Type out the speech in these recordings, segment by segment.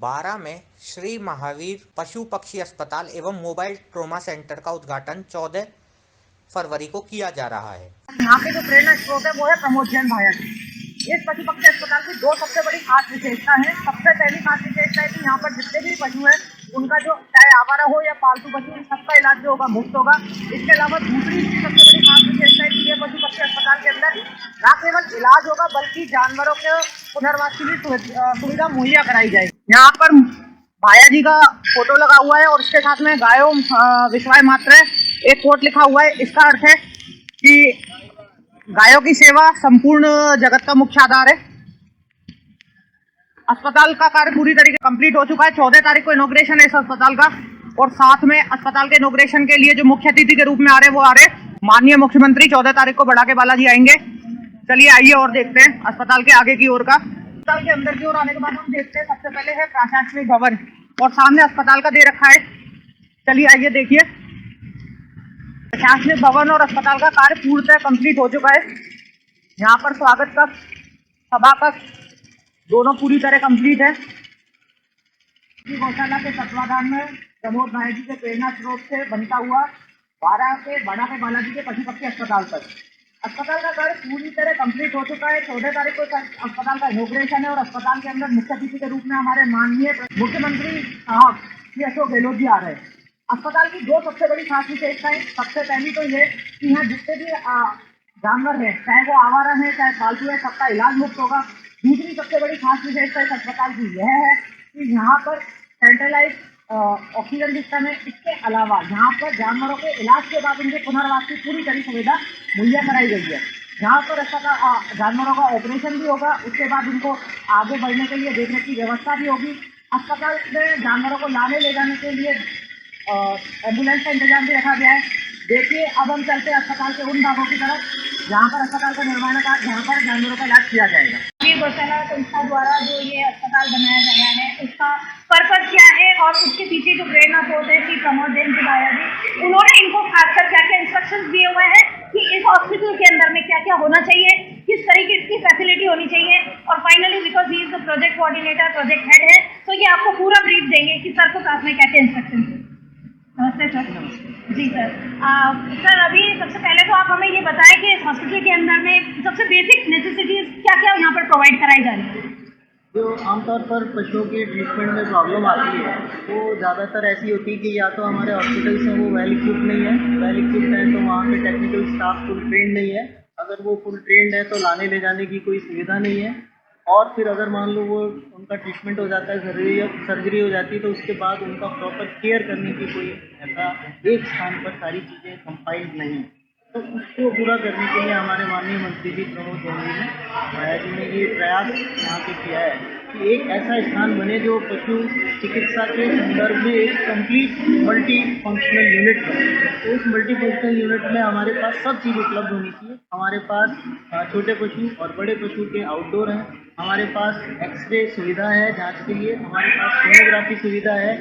बारा में श्री महावीर पशु पक्षी अस्पताल एवं मोबाइल ट्रोमा सेंटर का उद्घाटन 14 फरवरी को किया जा रहा है। यहाँ पे जो प्रेरणा स्रोत है वो है प्रमोद जैन भाया जी। इस पशु पक्षी अस्पताल की दो सबसे बड़ी खास विशेषता है। सबसे पहली खास विशेषता है कि यहाँ पर जितने भी पशु हैं उनका जो चाहे आवारा हो या पालतू पशु सबका इलाज जो होगा मुफ्त होगा। इसके अलावा दूसरी सबसे बड़ी खास विशेषता है कि ये पशु पक्षी अस्पताल के अंदर न केवल इलाज होगा बल्कि जानवरों के पुनर्वास की भी सुविधा मुहैया कराई जाएगी। यहाँ पर भाया जी का फोटो लगा हुआ है और उसके साथ में गायों विश्वाय मात्र एक कोट लिखा हुआ है। इसका अर्थ है कि गायों की सेवा संपूर्ण जगत का मुख्य आधार है। अस्पताल का कार्य पूरी तरीके से कंप्लीट हो चुका है। 14 तारीख को इनॉग्रेशन है इस अस्पताल का और साथ में अस्पताल के इनॉग्रेशन के लिए जो मुख्य अतिथि के रूप में आ रहे माननीय मुख्यमंत्री 14 तारीख को बढ़ा के बालाजी आएंगे। चलिए आइए और देखते हैं अस्पताल के आगे की ओर का। अस्पताल के अंदर की ओर आने के बाद हम देखते हैं सबसे पहले है प्रशासनिक भवन और सामने अस्पताल का दे रखा है। चलिए आइए देखिए। प्रशासनिक भवन और अस्पताल का कार्य पूर्णतः कंप्लीट हो चुका है। यहाँ पर स्वागत कक्ष, सभा कक्ष दोनों पूरी तरह कंप्लीट है। गौशाला के तत्वाधान में प्रमोद भाई जी के प्रेरणा स्रोत से बनता हुआ बारा के बालाजी के पशु पक्षी अस्पताल तक अस्पताल का कार्य पूरी तरह कंप्लीट हो चुका है। 14 तारीख को अस्पताल का इनॉग्रेशन है और अस्पताल के अंदर मुख्य अतिथि के रूप में हमारे माननीय मुख्यमंत्री साहब श्री अशोक गहलोत जी आ रहे हैं। अस्पताल की दो सबसे बड़ी खास विशेषताएं, सबसे पहली तो ये कि यहाँ जितने भी जानवर हैं चाहे वो आवारा है चाहे पालतू है सबका इलाज मुफ्त होगा। दूसरी सबसे बड़ी खास विशेषता इस अस्पताल की यह है कि यहाँ पर सेंट्रलाइज ऑक्सीजन सिस्टम है। इसके अलावा यहाँ पर जानवरों के इलाज के बाद उनके पुनर्वास की पूरी तरह सुविधा मुहैया कराई गई है। यहाँ पर अस्पताल जानवरों का ऑपरेशन भी होगा, उसके बाद उनको आगे बढ़ने के लिए देखने की व्यवस्था भी होगी। अस्पताल में जानवरों को लाने ले जाने के लिए एम्बुलेंस का इंतजाम भी रखा गया है। देखिए अब हम चलते हैं अस्पताल के उन भागों की तरफ जहाँ पर अस्पताल का निर्माण का जहाँ पर जानवरों का इलाज किया जाएगा। ये गौशाला संस्था द्वारा जो ये अस्पताल बनाया गया है उसका पर्पज क्या है और उसके पीछे जो प्रेरणा स्रोत है श्री प्रमोद जैन जी भाया जी, उन्होंने इनको खासकर क्या क्या इंस्ट्रक्शंस दिए हुए हैं कि इस हॉस्पिटल के अंदर में क्या क्या होना चाहिए, किस तरीके की फैसिलिटी होनी चाहिए। और finally because he is the project coordinator, project head है, तो ये आपको पूरा ब्रीफ देंगे कि सर को साथ में क्या क्या इंस्ट्रक्शन है। नमस्ते सर। जी सर। सर अभी सबसे पहले तो आप हमें ये बताएं कि इस हॉस्पिटल के अंदर में सबसे बेसिक नेसेसिटीज क्या क्या यहाँ पर प्रोवाइड कराई जा रही है। जो आमतौर पर पशुओं की ट्रीटमेंट में प्रॉब्लम आती है वो ज़्यादातर ऐसी होती है कि या तो हमारे हॉस्पिटल्स हैं वो वेल इक्विप्ड नहीं है, वेल इक्विप्ड है तो वहाँ पे टेक्निकल स्टाफ फुल ट्रेंड नहीं है। अगर वो फुल ट्रेंड है तो लाने ले जाने की कोई सुविधा नहीं है। और फिर अगर मान लो वो उनका ट्रीटमेंट हो जाता है, सर्जरी हो जाती है तो उसके बाद उनका प्रॉपर केयर करने की कोई ऐसा एक स्थान पर सारी चीज़ें कंपाइल्ड नहीं है। तो उसको पूरा करने के लिए हमारे माननीय मंत्री जी प्रमोद जैन जी भाया जी ने ये प्रयास यहाँ पे किया है कि एक ऐसा स्थान बने जो पशु चिकित्सा के संदर्भ में एक कंप्लीट मल्टी फंक्शनल यूनिट बने। तो उस मल्टी फंक्शनल यूनिट में हमारे पास सब चीज़ उपलब्ध होनी चाहिए। हमारे पास छोटे पशु और बड़े पशु के आउटडोर हैं, हमारे पास एक्सरे सुविधा है जांच के लिए, हमारे पास सोनोग्राफी सुविधा है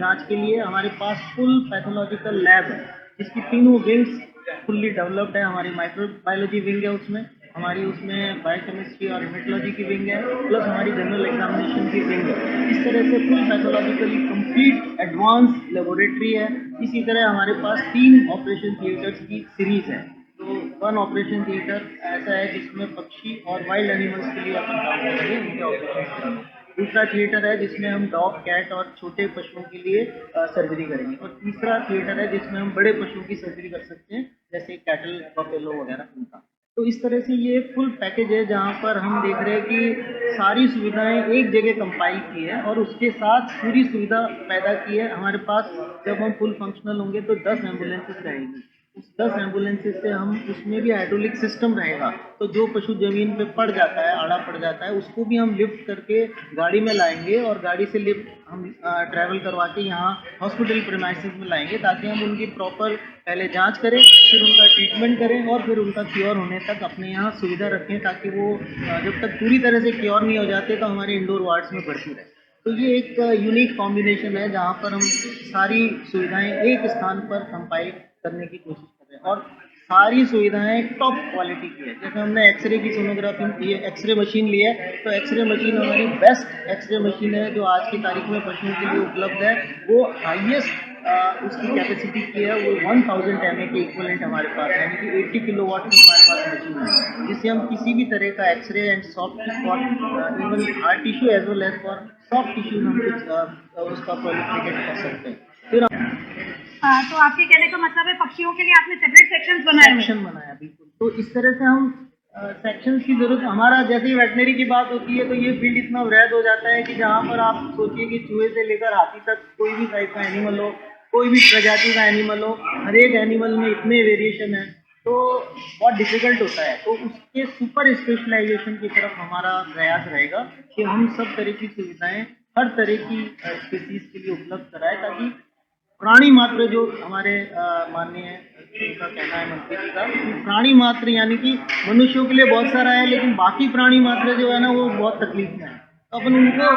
जांच के लिए, हमारे पास फुल पैथोलॉजिकल लैब है जिसकी तीनों विंग्स फुल्ली डेवलप्ड है। हमारी माइक्रोबायोलॉजी विंग है, उसमें हमारी उसमें बायोकेमिस्ट्री और हेमेटोलॉजी की विंग है, प्लस हमारी जनरल एग्जामिनेशन की विंग है। इस तरह से full pathologically complete advance laboratory है। इसी तरह हमारे पास 3 ऑपरेशन थिएटर्स की सीरीज है। तो 1 ऑपरेशन थिएटर ऐसा है जिसमें पक्षी और वाइल्ड एनिमल्स के लिए अपन काम करेंगे, उनके ऑपरेशन। दूसरा थिएटर है जिसमें हम डॉग, कैट और छोटे पशुओं के लिए सर्जरी करेंगे। और तीसरा थिएटर है जिसमें हम बड़े पशुओं की सर्जरी कर सकते हैं जैसे कैटल, बफेलो वगैरह उनका। तो इस तरह से ये फुल पैकेज है जहाँ पर हम देख रहे हैं कि सारी सुविधाएं एक जगह कंपाइल की है और उसके साथ पूरी सुविधा पैदा की है। हमारे पास जब हम फुल फंक्शनल होंगे तो 10 एम्बुलेंसेज रहेंगी। उस 10 एम्बुलेंसेज से हम उसमें भी हाइड्रोलिक सिस्टम रहेगा, तो जो पशु जमीन पे पड़ जाता है, आड़ा पड़ जाता है, उसको भी हम लिफ्ट करके गाड़ी में लाएंगे और गाड़ी से लिफ्ट हम ट्रैवल करवा के यहाँ हॉस्पिटल प्रीमाइसेस में लाएंगे ताकि हम उनकी प्रॉपर पहले जांच करें, फिर उनका ट्रीटमेंट करें और फिर उनका क्योर होने तक अपने यहाँ सुविधा रखें ताकि वो जब तक पूरी तरह से क्योर नहीं हो जाते तो हमारे इंडोर वार्ड्स में भर्ती रहे। तो ये एक यूनिक कॉम्बिनेशन है जहाँ पर हम सारी सुविधाएं एक स्थान पर कंपाइल करने की कोशिश कर रहे हैं। और सारी सुविधाएं टॉप क्वालिटी की है। जैसे हमने एक्सरे की सोनोग्राफी, ये एक्सरे मशीन ली है, तो एक्सरे मशीन हमारी बेस्ट एक्सरे मशीन है जो आज की तारीख में पशुओं के लिए उपलब्ध है। वो हाईएस्ट उसकी कैपेसिटी की है, वो 1000 mA के इक्वलेंट हमारे पास है, यानी कि 80 किलोवाट की हमारे पास मशीन है, जिससे हम किसी भी तरह का x-ray and soft for even hard tissue as well as for soft tissue हम उसका प्रोलिफरेट कर सकते हैं। फिर तो आपके कहने का मतलब है पक्षियों के लिए आपने सेपरेट सेक्शंस बनाए हुए सेक्शन बनाया, बिल्कुल। तो इस तरह से हम सेक्शंस की जरूरत, हमारा जैसे ही वेटनरी की बात होती है तो ये फील्ड इतना वृहद हो जाता है कि जहाँ पर आप सोचिए कि चूहे से लेकर हाथी तक कोई भी टाइप का एनिमल हो, कोई भी प्रजाति का एनिमल हो, हर एक एनिमल में इतने वेरिएशन है, तो बहुत डिफिकल्ट होता है। तो उसके सुपर स्पेशलाइजेशन की तरफ हमारा प्रयास रहेगा कि हम सब तरह की सुविधाएं हर तरह की स्पीसीज के लिए उपलब्ध कराएं, ताकि प्राणी मात्र जो हमारे माननीय उनका कहना है मंत्री जी का, प्राणी मात्र यानी कि मनुष्यों के लिए बहुत सारा है, लेकिन बाकी प्राणी मात्र जो है ना वो बहुत तकलीफ में है, तो अपन उनको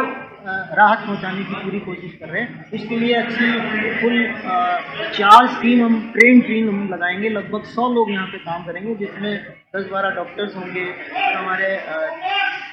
राहत पहुंचाने की पूरी कोशिश कर रहे हैं। इसके लिए अच्छी फुल 4 टीम हम लगाएंगे, लगभग 100 लोग यहाँ पे काम करेंगे, जिसमें 10-12 डॉक्टर्स होंगे और हमारे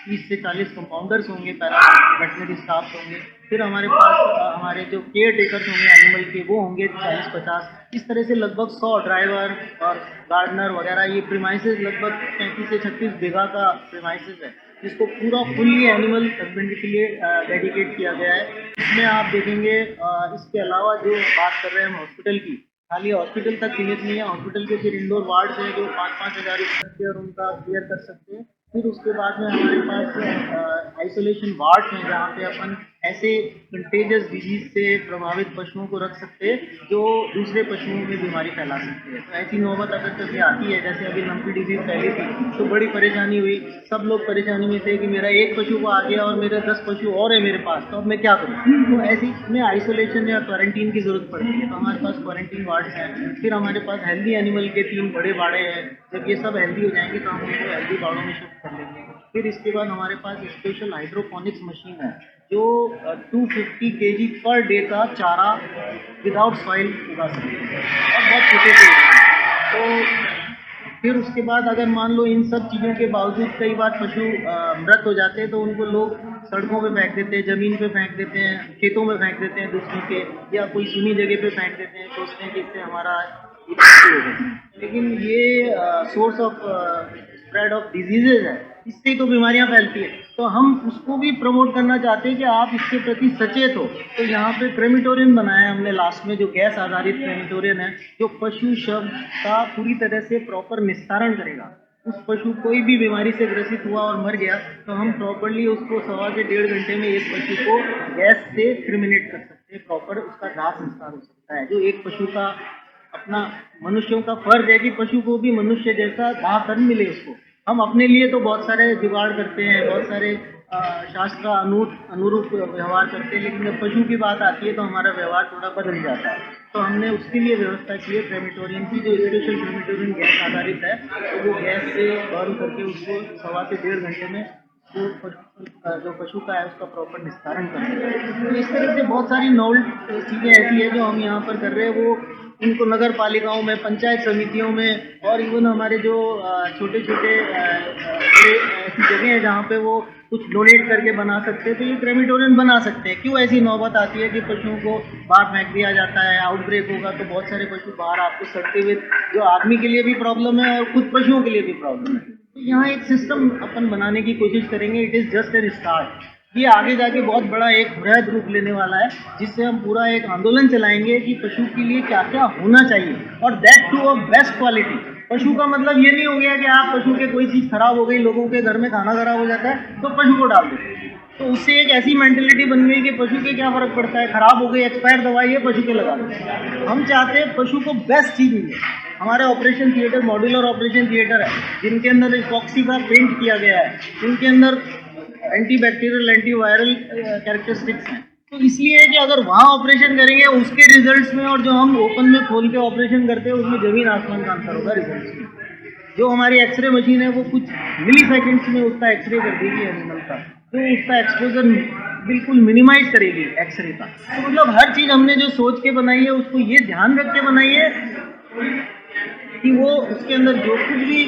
30 से 40 कंपाउंडर्स होंगे, पैरा वेटनरी स्टाफ होंगे, फिर हमारे पास हमारे जो केयर टेकर्स होंगे एनिमल के वो होंगे 40-50, इस तरह से लगभग 100 ड्राइवर और गार्डनर वगैरह। ये प्रीमाइसेस लगभग 35 से 36 बीघा का प्रीमाइसेस है, जिसको पूरा फुल्ली एनिमल हस्बेंड्री के लिए डेडिकेट किया गया है। इसमें आप देखेंगे इसके अलावा जो बात कर रहे हैं हम हॉस्पिटल की, खाली हॉस्पिटल तक सीमित नहीं है। हॉस्पिटल के फिर इंडोर वार्ड्स हैं जो 5-5 हज़ार रुपये और उनका केयर कर सकते हैं। फिर उसके बाद में हमारे पास आइसोलेशन वार्ड्स हैं जहाँ पे अपन ऐसे कंटेजियस डिजीज से प्रभावित पशुओं को रख सकते हैं जो दूसरे पशुओं में बीमारी फैला सकते हैं। तो ऐसी नौबत अगर कभी आती है, जैसे अभी लंपी डिजीज फैली थी तो बड़ी परेशानी हुई, सब लोग परेशानी में थे कि मेरा एक पशु को आ गया और मेरे 10 पशु और है मेरे पास, तो अब मैं क्या करूँ। तो ऐसी में आइसोलेशन या क्वारंटीन की ज़रूरत पड़ती है, तो हमारे पास क्वारंटीन वार्ड्स हैं। फिर हमारे पास हेल्दी एनिमल के 3 बड़े बाड़े हैं, जब ये सब हेल्दी हो जाएंगे तो हम उनको हेल्दी बाड़ों में शिफ्ट कर लेंगे। फिर इसके बाद हमारे पास स्पेशल हाइड्रोपोनिक्स मशीन है जो 250 kg पर डे का चारा विदाउट सॉइल उगा सकते हैं और बहुत छोटे से। तो फिर उसके बाद अगर मान लो इन सब चीज़ों के बावजूद कई बार पशु मृत हो जाते हैं, तो उनको लोग सड़कों पे फेंक देते हैं, ज़मीन पे फेंक देते हैं, खेतों में फेंक देते हैं दूसरों के, या कोई सुनी जगह पे फेंक देते हैं, सोचते हैं कि इससे हमारा लेकिन ये source of spread of diseases है, इससे तो बीमारियां फैलती है। तो हम उसको भी प्रमोट करना चाहते हैं कि आप इसके प्रति सचेत हो। तो यहाँ पे क्रेमिटोरियम बनाया है हमने लास्ट में, जो गैस आधारित क्रेमिटोरियम है, जो पशु शव का पूरी तरह से प्रॉपर निस्तारण करेगा। उस पशु कोई भी बीमारी से ग्रसित हुआ और मर गया तो हम प्रॉपरली उसको 1.25 से 1.5 घंटे में एक पशु को गैस से क्रिमिनेट कर सकते हैं, प्रॉपर उसका दाह संस्कार हो सकता है। जो एक पशु का अपना मनुष्यों का फर्ज है कि पशु को भी मनुष्य जैसा दाह कर्म मिले उसको। हम अपने लिए तो बहुत सारे जुगाड़ करते हैं, बहुत सारे शास्त्र अनुरूप व्यवहार करते हैं, लेकिन जब पशु की बात आती है तो हमारा व्यवहार थोड़ा बदल जाता है। तो हमने उसके लिए व्यवस्था की है क्रेमिटोरियम की, जो स्पेशल क्रेमिटोरियम गैस आधारित है, तो वो गैस से बर्न करके उसको 1.25 से 1.5 घंटे में जो पशु का है उसका प्रॉपर निस्तारण करते हैं। तो इस तरह से बहुत सारी नॉवल चीज़ें ऐसी है जो हम यहाँ पर कर रहे हैं, वो उनको नगर पालिकाओं में, पंचायत समितियों में और इवन हमारे जो छोटे छोटे ऐसी जगह है जहाँ पे वो कुछ डोनेट करके बना सकते हैं, तो ये क्रेमिटोरियम बना सकते हैं। क्यों ऐसी नौबत आती है कि पशुओं को बाहर फेंक दिया जाता है, आउटब्रेक होगा तो बहुत सारे पशु बाहर आपको सड़ते हुए, जो आदमी के लिए भी प्रॉब्लम है और खुद पशुओं के लिए भी प्रॉब्लम है। तो यहाँ एक सिस्टम अपन बनाने की कोशिश करेंगे। It is just an start. ये आगे जाके बहुत बड़ा एक वृहद रूप लेने वाला है, जिससे हम पूरा एक आंदोलन चलाएंगे कि पशु के लिए क्या क्या होना चाहिए, और that two of best quality. पशु का मतलब ये नहीं हो गया कि आप पशु के कोई चीज़ खराब हो गई, लोगों के घर में खाना खराब हो जाता है तो पशु को डाल दो। तो उससे एक ऐसी मेंटेलिटी बन गई कि पशु के क्या फ़र्क पड़ता है, खराब हो गई एक्सपायर दवाई है, पशु के लगा दो। हम चाहते हैं पशु को बेस्ट चीज़ मिले। हमारे operation theatre modular operation theatre है, जिनके अंदर इपॉक्सी का पेंट किया गया है, जिनके अंदर एंटीबैक्टीरियल एंटीवायरल कैरेक्टरिस्टिक्स हैं। तो इसलिए कि अगर वहाँ ऑपरेशन करेंगे उसके रिजल्ट्स में और जो हम ओपन में खोल के ऑपरेशन करते हैं उसमें ज़मीन आसमान का अंतर होगा रिजल्ट्स में। जो हमारी एक्सरे मशीन है वो कुछ मिली सेकेंड्स में उसका एक्सरे कर देगी एनिमल का, तो उसका एक्सपोजर बिल्कुल मिनिमाइज करेगी एक्सरे का। तो मतलब हर चीज़ हमने जो सोच के बनाई है उसको ये ध्यान रख के बनाई है कि वो उसके अंदर जो कुछ भी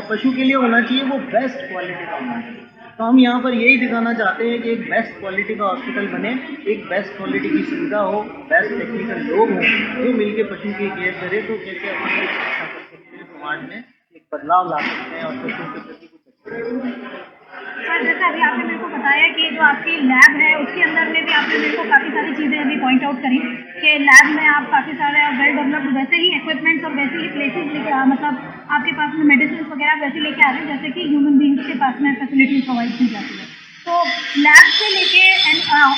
पशु के लिए होना चाहिए वो बेस्ट क्वालिटी का होना चाहिए। तो हम यहाँ पर यही दिखाना चाहते हैं कि एक बेस्ट क्वालिटी का हॉस्पिटल बने, एक बेस्ट क्वालिटी की सुविधा हो, बेस्ट टेक्निकल लोग हों जो मिलके पशु की केयर करे, तो कैसे अपन लोग अच्छा कर सकते हैं, समाज में एक बदलाव ला सकते हैं और पशुओं के प्रति कुछ अच्छा। सर जैसे अभी आपने मेरे को बताया कि जो आपकी लैब है उसके अंदर में भी आपने मेरे को काफ़ी सारी चीज़ें अभी पॉइंट आउट करी कि लैब में आप काफ़ी सारे वेल डेवलप्ड वैसे ही इक्विपमेंट्स और वैसे ही प्लेसेस लेके मतलब आपके पास में मेडिसिन वगैरह वैसे लेके आ रहे हैं जैसे कि ह्यूमन बींग्स के पास में फैसिलिटीज प्रोवाइड की जाती है। तो लैब से लेके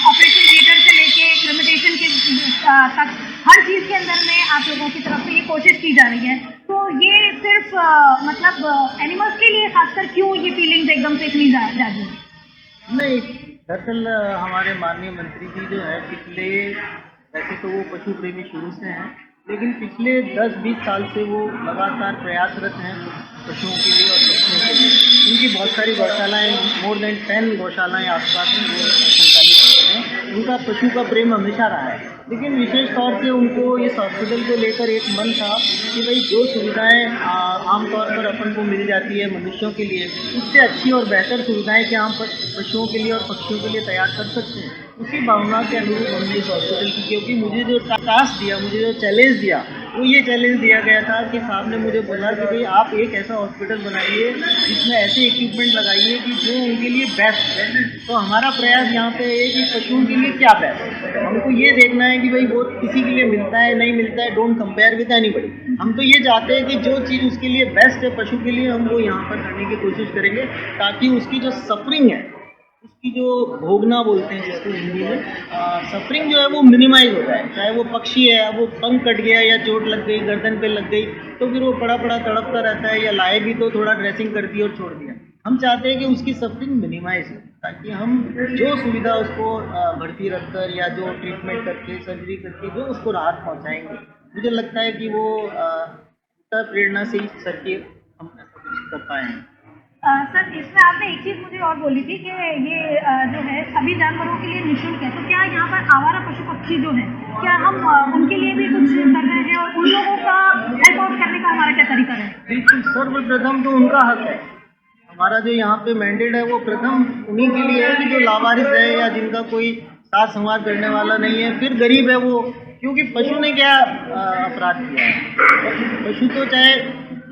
ऑपरेशन थिएटर से लेके क्रिमिटेशन के तक हर चीज़ के अंदर में आप लोगों की तरफ से ये कोशिश की जा रही है। तो ये सिर्फ मतलब एनिमल्स के लिए खासकर क्यों ये फीलिंग्स एकदम से इतनी जागी है? नहीं, दरअसल हमारे माननीय मंत्री जी जो है पिछले, वैसे तो वो पशु प्रेमी शुरू से हैं, लेकिन पिछले 10-20 साल से वो लगातार प्रयासरत हैं पशुओं के लिए और पक्षियों के लिए। उनकी बहुत सारी गौशालाएँ, मोर देन 10 गौशालाएँ आसपास में वो संचालित करते हैं। उनका पशु का प्रेम हमेशा रहा है, लेकिन विशेष तौर से उनको इस हॉस्पिटल को लेकर एक मन था कि भाई जो सुविधाएँ आमतौर पर अपन को मिल जाती है मनुष्यों के लिए, उससे अच्छी और बेहतर सुविधाएँ क्या हम पशुओं के लिए और पक्षियों के लिए तैयार कर सकते हैं। उसी भावना के अनुरूप हमने इस हॉस्पिटल की, क्योंकि मुझे जो टास्क दिया, मुझे जो चैलेंज दिया, वो ये चैलेंज दिया गया था कि साहब ने मुझे बोला कि भाई आप एक ऐसा हॉस्पिटल बनाइए जिसमें ऐसे इक्विपमेंट लगाइए कि जो उनके लिए बेस्ट है। तो हमारा प्रयास यहाँ पे है कि पशुओं के लिए क्या बेस्ट है, हमको ये देखना है कि भाई वो किसी के लिए मिलता है नहीं मिलता है, डोंट कंपेयर विद एनीबडी। हम तो ये चाहते हैं कि जो चीज़ उसके लिए बेस्ट है पशु के लिए, हम वो यहाँ पर करने की कोशिश करेंगे, ताकि उसकी जो सफरिंग है, उसकी जो भोगना बोलते हैं जिसको हिंदी में, सफरिंग जो है वो मिनिमाइज हो जाए। चाहे वो पक्षी है, वो पंख कट गया या चोट लग गई, गर्दन पे लग गई, तो फिर वो पड़ा तड़पता रहता है, या लाए भी तो थोड़ा ड्रेसिंग कर दी और छोड़ दिया। हम चाहते हैं कि उसकी सफरिंग मिनिमाइज हो, ताकि हम जो सुविधा उसको भर्ती रखकर या जो ट्रीटमेंट करके, सर्जरी करके जो उसको राहत पहुँचाएंगे, मुझे लगता है कि वो प्रेरणा से ही सर की हम ऐसा कुछ कर पाए हैं। सर इसमें आपने एक चीज़ मुझे और बोली थी कि ये जो है सभी जानवरों के लिए निःशुल्क है, तो क्या यहाँ पर आवारा पशु पक्षी जो है क्या हम उनके लिए भी कुछ कर रहे हैं और उन लोगों का हेल्प आउट करने का हमारा क्या तरीका है? बिल्कुल, सर्वप्रथम तो उनका हक है। हमारा जो यहाँ पे मैंडेट है वो प्रथम उन्हीं के लिए है कि जो लावारिस है या जिनका कोई साथ संवाद करने वाला नहीं है, फिर गरीब है वो, क्योंकि पशु ने क्या अपराध किया है। पशु तो चाहे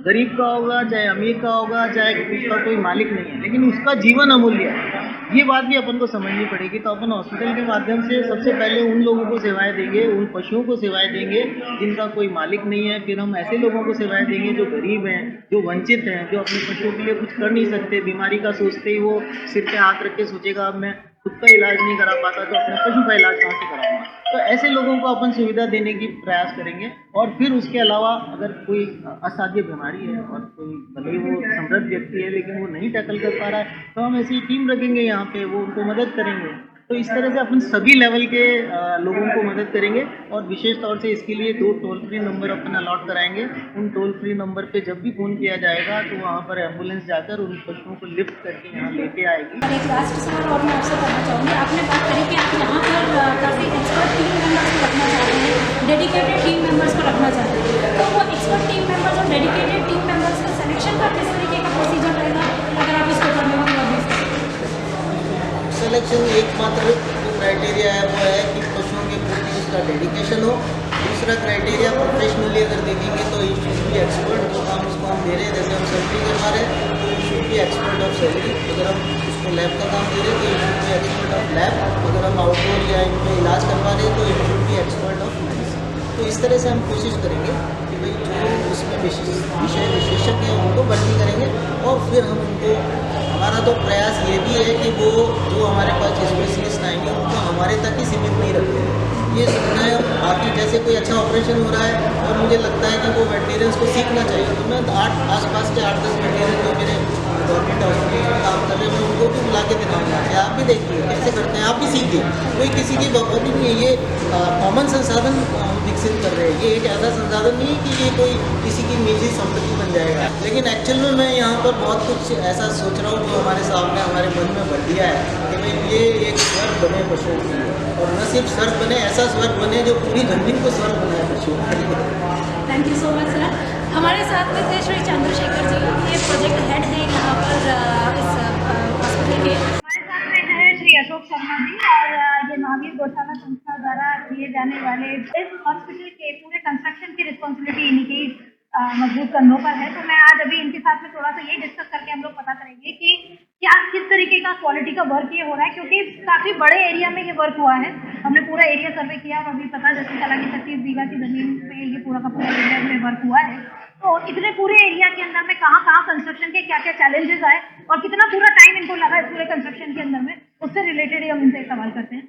गरीब का होगा, चाहे अमीर का होगा, चाहे उसका कोई मालिक नहीं है, लेकिन उसका जीवन अमूल्य है। ये बात भी अपन को समझनी पड़ेगी। तो अपन हॉस्पिटल के माध्यम से सबसे पहले उन लोगों को सेवाएं देंगे, उन पशुओं को सेवाएं देंगे जिनका कोई मालिक नहीं है। फिर हम ऐसे लोगों को सेवाएं देंगे जो गरीब हैं, जो वंचित हैं, जो अपने पशुओं के लिए कुछ कर नहीं सकते। बीमारी का सोचते ही वो सिर पे हाथ रख के सोचेगा अब मैं खुद का इलाज नहीं करा पाता तो अपने पशु का इलाज कहाँ से कराऊंगा। तो ऐसे लोगों को अपन सुविधा देने की प्रयास करेंगे। और फिर उसके अलावा अगर कोई असाध्य बीमारी है और कोई भले वो समृद्ध व्यक्ति है लेकिन वो नहीं टैकल कर पा रहा है, तो हम ऐसी टीम रखेंगे यहाँ पे, वो उनको मदद करेंगे। तो इस तरह से अपन सभी लेवल के लोगों को मदद करेंगे। और विशेष तौर से इसके लिए 2 टोल फ्री नंबर अपन अलॉट कराएंगे। उन टोल फ्री नंबर पे जब भी फ़ोन किया जाएगा तो वहाँ पर एम्बुलेंस जाकर उन पशुओं को लिफ्ट करके यहाँ लेके आएगी। एक लास्ट सवाल और मैं आपसे करना चाहूँगी। आपने बात करी कि आप यहाँ पर काफ़ी एक्सपर्ट टीम मेंबर्स को रखना चाहते हैं, डेडिकेटेड टीम मेंबर्स को रखना चाहते हैं, तो वो एक्सपर्ट टीम मेंबर्स और डेडिकेटेड टीम मेंबर्स का सिलेक्शन का किस तरीके का प्रोसीजर रहेगा, अगर आप इसको करने में सिलेक्शन एकमात्र जो क्राइटेरिया है वो है कि पशुओं के प्रति उसका डेडिकेशन हो। दूसरा क्राइटेरिया प्रोफेशनली अगर देखेंगे तो यू शुड बी एक्सपर्ट। जो काम उसको हम दे रहे हैं, जैसे हम सर्जरी करवा रहे हैं तो you should be expert of surgery. अगर हम उसको लैब का काम दे रहे हैं तो you should be expert of lab. अगर हम आउटडोर या इनमें इलाज करवा रहे हैं तो you should be expert of medicine. तो इस तरह से हम कोशिश करेंगे कि भाई जो उसमें विषय विशेषज्ञ हैं उनको भर्ती करेंगे। और फिर हम उनको, हमारा तो प्रयास ये भी है कि वो जो हमारे पास स्पेशलिस्ट आएंगे उनको हमारे तक ही सीमित नहीं रखेंगे। ये सुनना है बाकी जैसे कोई अच्छा ऑपरेशन हो रहा है और मुझे लगता है कि वो वेटरनरियंस को सीखना चाहिए, तो मैं आस-पास के 8-10 वेटरनरियन जो मेरे गवर्नमेंट हॉस्पिटल में काम कर रहे हैं उनको भी बुला के दिखाऊंगा कि आप भी देखिए कैसे करते हैं, आप भी सीखिए। कोई किसी की बकौती नहीं है, ये कॉमन संसाधन विकसित कर रहे हैं। ये एक ऐसा संसाधन नहीं है कि ये कोई किसी की निजी संपत्ति बन जाएगा। लेकिन एक्चुअल में मैं यहाँ पर बहुत कुछ ऐसा सोच रहा हूँ जो हमारे सामने हमारे मन में भर दिया है कि भाई ये एक स्वर्ग बने पशुओं के लिए, और न सिर्फ स्वर्ग बने, ऐसा स्वर्ग बने जो पूरी जमीन को स्वर्ग बनाए पशुओं के लिए। Thank you so much sir. हमारे साथ में थे श्री चंद्रशेखर जी, ये प्रोजेक्ट हेड हैं यहाँ पर इस हॉस्पिटल के। हमारे साथ में है श्री अशोक शर्मा जी, और ये महावीर गौशाला संस्था द्वारा किए जाने वाले इस हॉस्पिटल के पूरे कंस्ट्रक्शन की रिस्पॉन्सिबिलिटी इन्हीं की मजबूत कंधों पर है। तो मैं आज अभी इनके साथ में थोड़ा सा ये डिस्कस करके हम लोग पता करेंगे कि क्या किस तरीके का क्वालिटी का वर्क ये हो रहा है, क्योंकि काफ़ी बड़े एरिया में ये वर्क हुआ है। हमने पूरा एरिया सर्वे किया और अभी पता जैसे चला कि 25 बीघा की ज़मीन पे ये पूरा का पूरा एरिया में वर्क हुआ है। तो इतने पूरे एरिया के अंदर में कहाँ कहाँ कंस्ट्रक्शन के क्या क्या चैलेंजेस आए और कितना पूरा टाइम इनको लगा इस पूरे कंस्ट्रक्शन के अंदर में, उससे रिलेटेड ही हम इनसे सवाल करते हैं।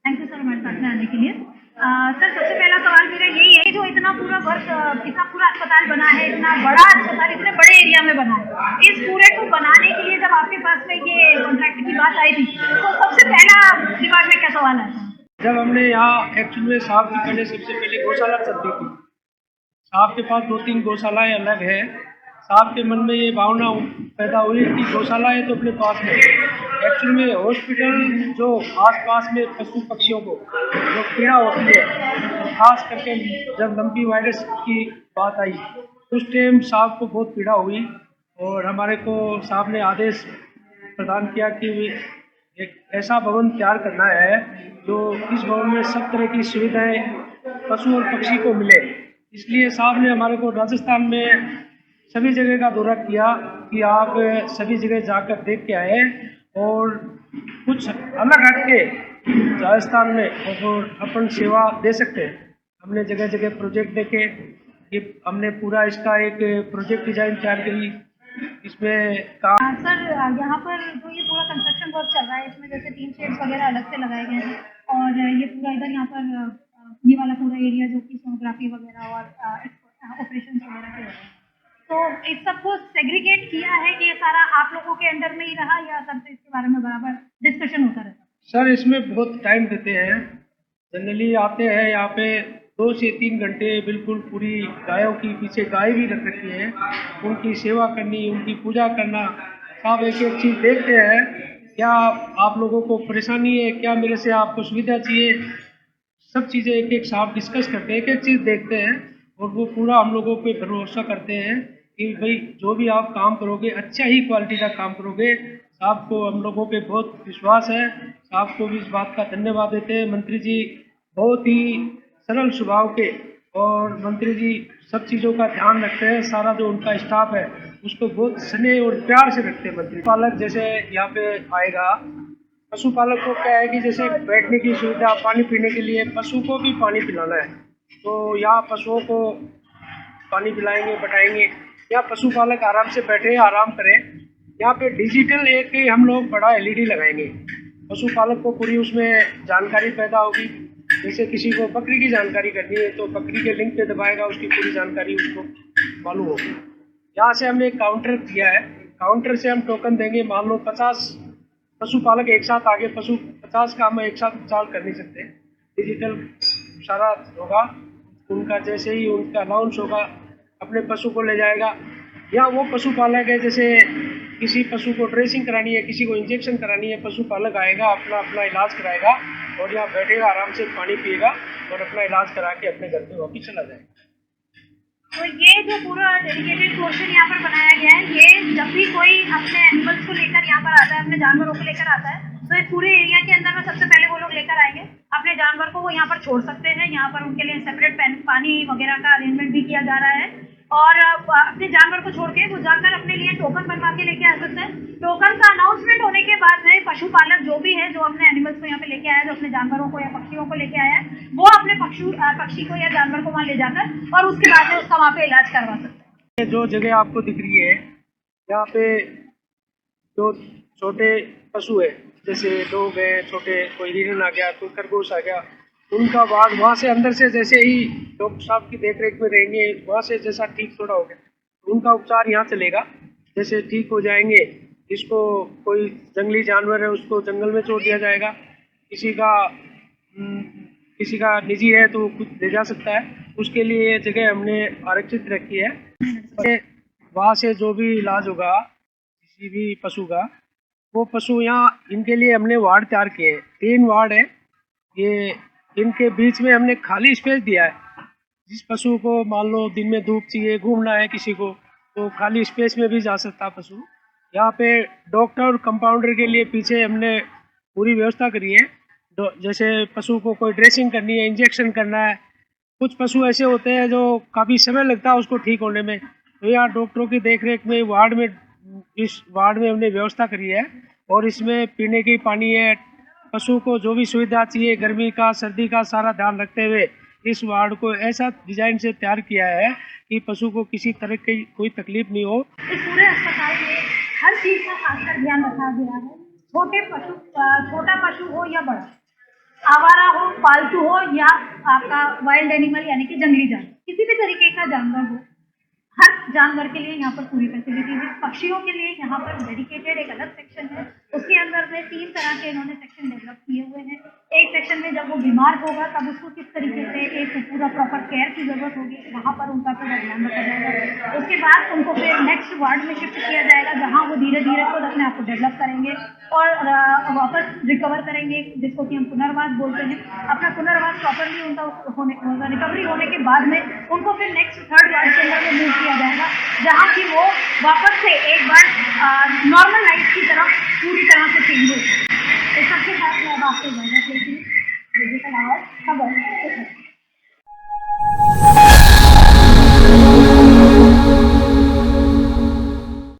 थैंक यू सर हमारे साथ में आने के लिए। सर सबसे पहला सवाल मेरा यही है, जो इतना पूरा वर्क, इतना पूरा अस्पताल बना है, इतना बड़ा अस्पताल इतने बड़े एरिया में बना है, इस पूरे को बनाने के लिए जब आपके पास में ये कॉन्ट्रैक्ट की बात आई थी तो सबसे पहला दिमाग में क्या सवाल आया था? जब हमने यहाँ एक्चुअली में साहब की पहले सबसे पहले गौशाला चलती थी, साहब के पास 2-3 गौशालाएँ अलग है। साहब के मन में ये भावना पैदा हुई कि गौशाला है तो अपने पास में एक्चुअली में हॉस्पिटल जो आसपास में पशु पक्षियों को जो पीड़ा होती है, खास करके जब लंपी वायरस की बात आई उस टाइम साहब को बहुत पीड़ा हुई और हमारे को साहब ने आदेश प्रदान किया कि एक ऐसा भवन तैयार करना है जो इस भवन में सब तरह की सुविधाएं पशु और पक्षी को मिले। इसलिए साहब ने हमारे को राजस्थान में सभी जगह का दौरा किया कि आप सभी जगह जाकर देख के आए और कुछ अलग हट के राजस्थान में और अपन सेवा दे सकते हैं। हमने जगह जगह प्रोजेक्ट देखे, ये हमने पूरा इसका एक प्रोजेक्ट डिजाइन तैयार करी। इसमें काम सर यहाँ पर जो ये पूरा कंस्ट्रक्शन वर्क चल रहा है, इसमें जैसे 3 शेड्स वगैरह अलग से लगाए गए हैं और ये पूरा इधर यहाँ पर ये वाला पूरा एरिया जो कि सोनोग्राफी वगैरह और ऑपरेशन वगैरह के हो रहे हैं, तो इस सबको सेग्रीगेट किया है कि ये सारा आप लोगों के अंडर में ही रहा या सबसे इसके बारे में बराबर डिस्कशन होता रहता? सर इसमें बहुत टाइम देते हैं। जनरली आते हैं यहाँ पे 2 से 3 घंटे बिल्कुल पूरी गायों की, पीछे गाय भी रख रखी है, उनकी सेवा करनी, उनकी पूजा करना। आप एक एक चीज़ देखते हैं, क्या आप लोगों को परेशानी है, क्या मेरे से आपको सुविधा चाहिए, सब चीज़ें एक एक साहब डिस्कस करते हैं, एक एक चीज़ देखते हैं और वो पूरा हम लोगों पे भरोसा करते हैं कि भाई जो भी आप काम करोगे अच्छा ही क्वालिटी का काम करोगे। साहब को हम लोगों पे बहुत विश्वास है, साहब को भी इस बात का धन्यवाद देते हैं। मंत्री जी बहुत ही सरल स्वभाव के और मंत्री जी सब चीज़ों का ध्यान रखते हैं। सारा जो उनका स्टाफ है उसको बहुत स्नेह और प्यार से रखते हैं। मंत्री पालक जैसे यहाँ पे आएगा, पशुपालक को क्या है कि जैसे बैठने की सुविधा, पानी पीने के लिए पशु को भी पानी पिलाना है तो यहाँ पशुओं को पानी पिलाएंगे, बैठाएंगे। यहाँ पशुपालक आराम से बैठे आराम करें। यहाँ पे डिजिटल एक हम लोग बड़ा LED लगाएंगे, पशुपालक को पूरी उसमें जानकारी पैदा होगी। जैसे किसी को बकरी की जानकारी करनी है तो बकरी के लिंक पे दबाएगा, उसकी पूरी जानकारी उसको मालूम होगी। यहाँ से हमने एक काउंटर दिया है, काउंटर से हम टोकन देंगे। मान लो 50 पशुपालक एक साथ आगे, 50 का हम एक साथ चाल कर नहीं सकते, डिजिटल सारा होगा। उनका जैसे ही उनका अनाउंस होगा अपने पशु को ले जाएगा। या वो पशुपालक है जैसे किसी पशु को ड्रेसिंग करानी है, किसी को इंजेक्शन करानी है, पशुपालक आएगा अपना अपना इलाज कराएगा और यहाँ बैठेगा, आराम से पानी पिएगा और अपना इलाज करा के अपने घर पे वापस चला जाएगा। तो ये जो पूरा डेडिकेटेड पोर्शन यहाँ पर बनाया गया है, ये जब भी कोई अपने एनिमल्स को लेकर यहाँ पर आता है, अपने जानवरों को लेकर आता है, तो इस पूरे एरिया के अंदर में सबसे पहले वो लोग लेकर आएंगे अपने जानवर को, वो यहाँ पर छोड़ सकते हैं। यहाँ पर उनके लिए सेपरेट पानी वगैरह का अरेंजमेंट भी किया जा रहा है और अपने जानवर को छोड़ के वो जाकर अपने लिए टोकन बनवा के लेके आ सकते हैं। टोकन का अनाउंसमेंट होने के बाद में पशुपालक जो भी है, जो अपने एनिमल्स को यहाँ पे लेके आया है, जो अपने जानवरों को या पक्षियों को लेके आया है, वो अपने पक्षी को या जानवर को वहाँ ले जाकर और उसके बाद में उसका वहाँ पे इलाज करवा सकते हैं। जो जगह आपको दिख रही है यहाँ पे जो छोटे पशु है, जैसे लोग हैं छोटे, कोई हिरन आ गया, कोई खरगोश आ गया, उनका वार्ड वहाँ से अंदर से जैसे ही डॉक्टर साहब की देखरेख में रहेंगे, वहाँ से जैसा ठीक थोड़ा हो गया तो उनका उपचार यहाँ चलेगा। जैसे ठीक हो जाएंगे, जिसको कोई जंगली जानवर है उसको जंगल में छोड़ दिया जाएगा, किसी का निजी है तो कुछ ले जा सकता है, उसके लिए ये जगह हमने आरक्षित रखी है। वहाँ से जो भी इलाज होगा किसी भी पशु का, वो पशु यहाँ इनके लिए हमने वार्ड तैयार किए हैं। 3 वार्ड है, ये इनके बीच में हमने खाली स्पेस दिया है जिस पशु को मान लो दिन में धूप चाहिए, घूमना है किसी को, तो खाली स्पेस में भी जा सकता है पशु। यहाँ पे डॉक्टर और कंपाउंडर के लिए पीछे हमने पूरी व्यवस्था करी है। जैसे पशु को कोई ड्रेसिंग करनी है, इंजेक्शन करना है, कुछ पशु ऐसे होते हैं जो काफ़ी समय लगता है उसको ठीक होने में, तो यहाँ डॉक्टरों की देखरेख में इस वार्ड में हमने व्यवस्था करी है। और इसमें पीने की पानी है, पशु को जो भी सुविधा चाहिए गर्मी का सर्दी का सारा ध्यान रखते हुए इस वार्ड को ऐसा डिजाइन से तैयार किया है कि पशु को किसी तरह की कोई तकलीफ नहीं हो। इस पूरे अस्पताल में हर चीज का खासकर ध्यान रखा गया है। छोटा पशु हो या बड़ा, आवारा हो, पालतू हो या आपका वाइल्ड एनिमल यानी कि जंगली जानवर, किसी भी तरीके का जानवर हो, हर जानवर के लिए यहाँ पर पूरी फैसिलिटी है। पक्षियों के लिए यहाँ पर डेडिकेटेड एक अलग सेक्शन है, उसके अंदर में 3 तरह के इन्होंने सेक्शन डेवलप किए हुए हैं। एक सेक्शन में जब वो बीमार होगा तब उसको किस तरीके से एक पूरा प्रॉपर केयर की जरूरत होगी, वहाँ पर उनका पूरा ध्यान रखा जाएगा। उसके बाद उनको फिर नेक्स्ट वार्ड में शिफ्ट किया जाएगा, जहाँ वो धीरे धीरे खुद अपने आप को डेवलप करेंगे और वापस रिकवर करेंगे, जिसको कि हम पुनर्वास बोलते हैं। अपना पुनर्वास प्रॉपरली उनका रिकवरी होने के बाद में उनको फिर नेक्स्ट 3rd वार्ड के अंदर में मूव किया जाएगा, जहाँ की वो वापस से एक बार नॉर्मल लाइफ की तरफ पूरी तरह से चेंज हो। इस सबके साथ मैं अब आपको इजाजत लेती हूँ। डिजिटल आवाज़ खबर।